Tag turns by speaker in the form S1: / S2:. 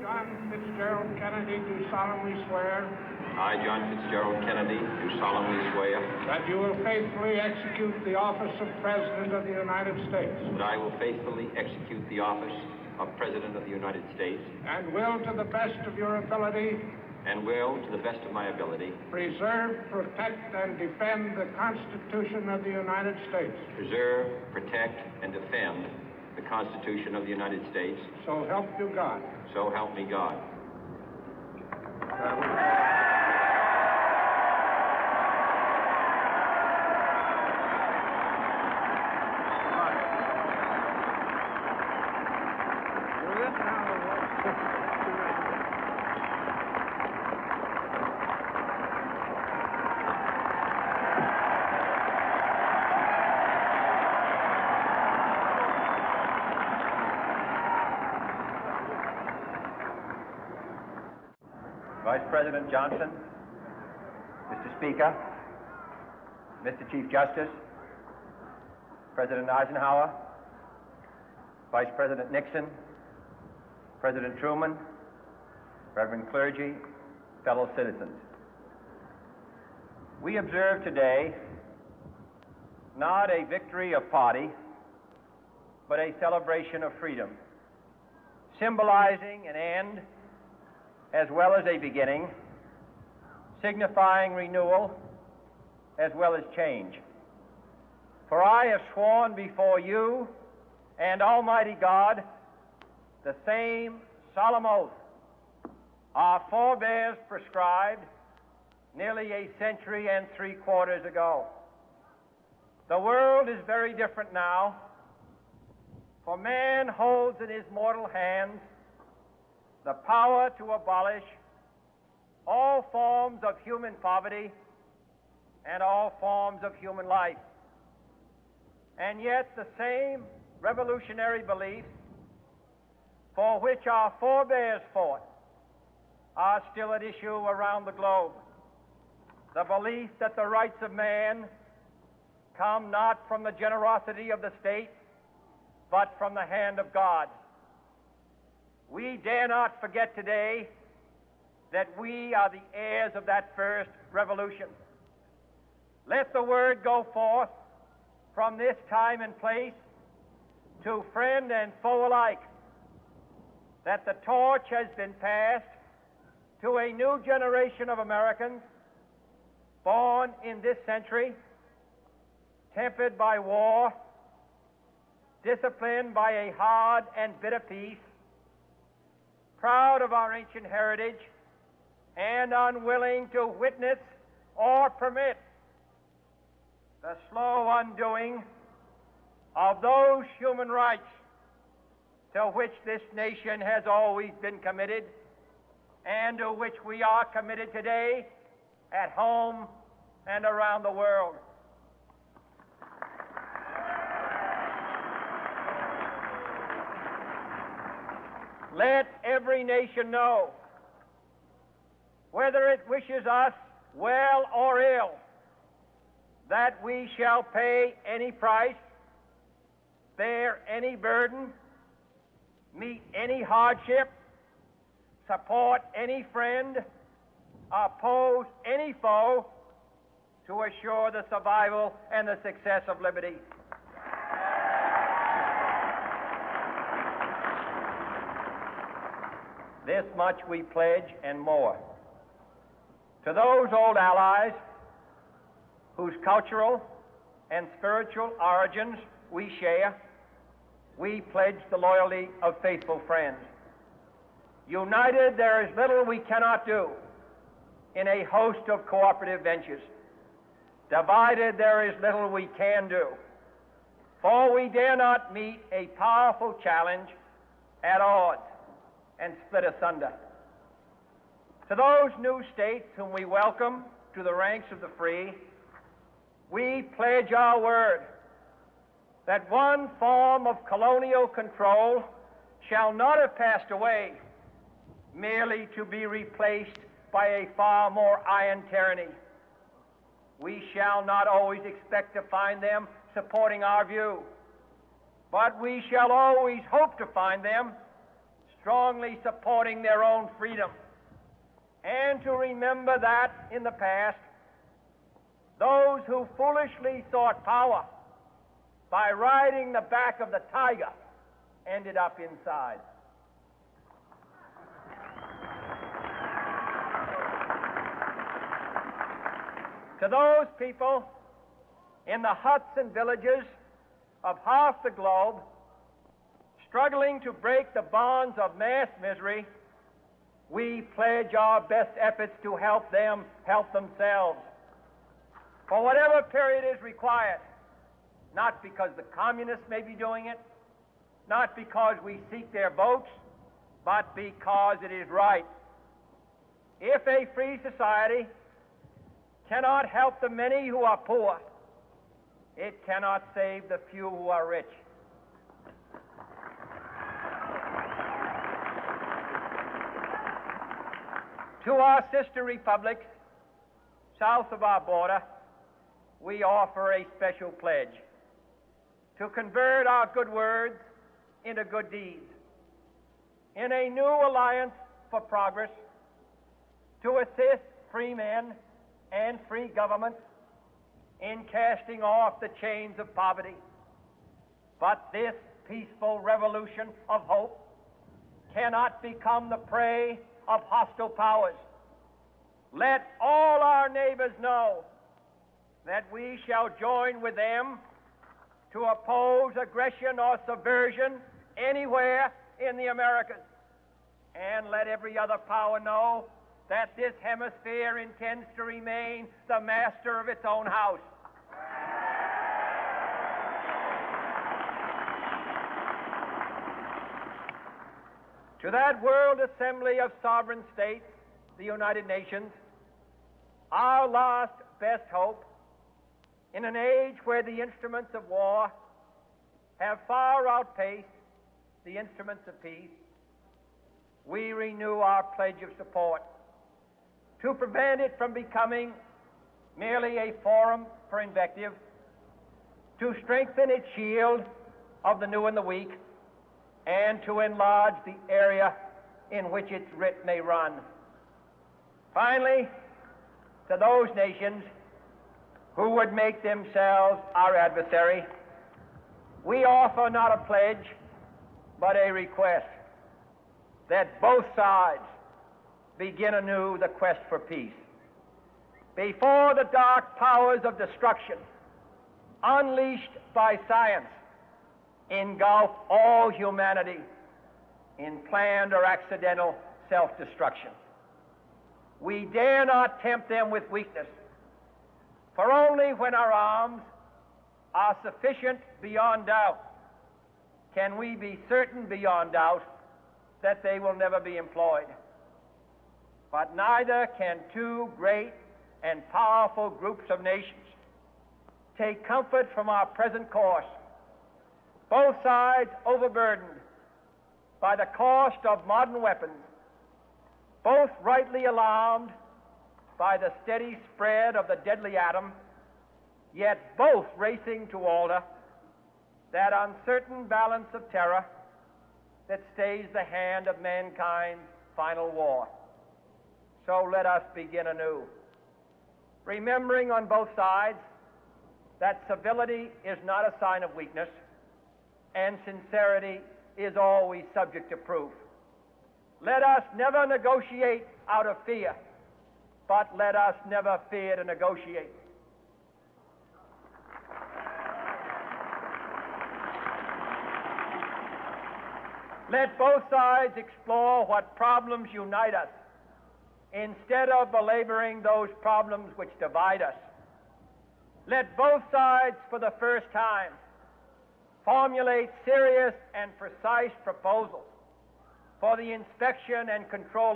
S1: John Fitzgerald Kennedy, do solemnly swear.
S2: I, John Fitzgerald Kennedy, do solemnly swear.
S1: That you will faithfully execute the office of President of the United States.
S2: That I will faithfully execute the office of President of the United States.
S1: And will, to the best of your ability.
S2: And will, to the best of my ability.
S1: Preserve, protect, and defend the Constitution of the United States.
S2: Preserve, protect, and defend the Constitution of the United States.
S1: So help you God.
S2: So help me God.
S3: Vice President Johnson, Mr. Speaker, Mr. Chief Justice, President Eisenhower, Vice President Nixon, President Truman, Reverend clergy, fellow citizens. We observe today not a victory of party, but a celebration of freedom, symbolizing an end as well as a beginning, signifying renewal as well as change. For I have sworn before you and Almighty God the same solemn oath our forebears prescribed nearly a century and 3/4 ago. The world is very different now, for man holds in his mortal hands the power to abolish all forms of human poverty and all forms of human life. And yet the same revolutionary beliefs for which our forebears fought are still at issue around the globe. The belief that the rights of man come not from the generosity of the state, but from the hand of God. We dare not forget today that we are the heirs of that first revolution. Let the word go forth from this time and place to friend and foe alike that the torch has been passed to a new generation of Americans born in this century, tempered by war, disciplined by a hard and bitter peace, proud of our ancient heritage, and unwilling to witness or permit the slow undoing of those human rights to which this nation has always been committed and to which we are committed today at home and around the world. Let every nation know, whether it wishes us well or ill, that we shall pay any price, bear any burden, meet any hardship, support any friend, oppose any foe to assure the survival and the success of liberty. This much we pledge and more. To those old allies whose cultural and spiritual origins we share, we pledge the loyalty of faithful friends. United, there is little we cannot do in a host of cooperative ventures. Divided, there is little we can do, for we dare not meet a powerful challenge at odds and split asunder. To those new states whom we welcome to the ranks of the free, we pledge our word that one form of colonial control shall not have passed away, merely to be replaced by a far more iron tyranny. We shall not always expect to find them supporting our view, but we shall always hope to find them strongly supporting their own freedom, and to remember that in the past, those who foolishly sought power by riding the back of the tiger ended up inside. To those people in the huts and villages of half the globe struggling to break the bonds of mass misery, we pledge our best efforts to help them help themselves for whatever period is required, not because the communists may be doing it, not because we seek their votes, but because it is right. If a free society cannot help the many who are poor, it cannot save the few who are rich. To our sister republics south of our border, we offer a special pledge to convert our good words into good deeds, in a new alliance for progress, to assist free men and free governments in casting off the chains of poverty. But this peaceful revolution of hope cannot become the prey of hostile powers. Let all our neighbors know that we shall join with them to oppose aggression or subversion anywhere in the Americas. And let every other power know that this hemisphere intends to remain the master of its own house. To that World Assembly of Sovereign States, the United Nations, our last best hope, in an age where the instruments of war have far outpaced the instruments of peace, we renew our pledge of support to prevent it from becoming merely a forum for invective, to strengthen its shield of the new and the weak, and to enlarge the area in which its writ may run. Finally, to those nations who would make themselves our adversary, we offer not a pledge, but a request that both sides begin anew the quest for peace. Before the dark powers of destruction, unleashed by science, engulf all humanity in planned or accidental self-destruction, we dare not tempt them with weakness, for only when our arms are sufficient beyond doubt can we be certain beyond doubt that they will never be employed. But neither can two great and powerful groups of nations take comfort from our present course, both sides overburdened by the cost of modern weapons, both rightly alarmed by the steady spread of the deadly atom, yet both racing to alter that uncertain balance of terror that stays the hand of mankind's final war. So let us begin anew, remembering on both sides that civility is not a sign of weakness, and sincerity is always subject to proof. Let us never negotiate out of fear, but let us never fear to negotiate. Let both sides explore what problems unite us, instead of belaboring those problems which divide us. Let both sides, for the first time, formulate serious and precise proposals for the inspection and control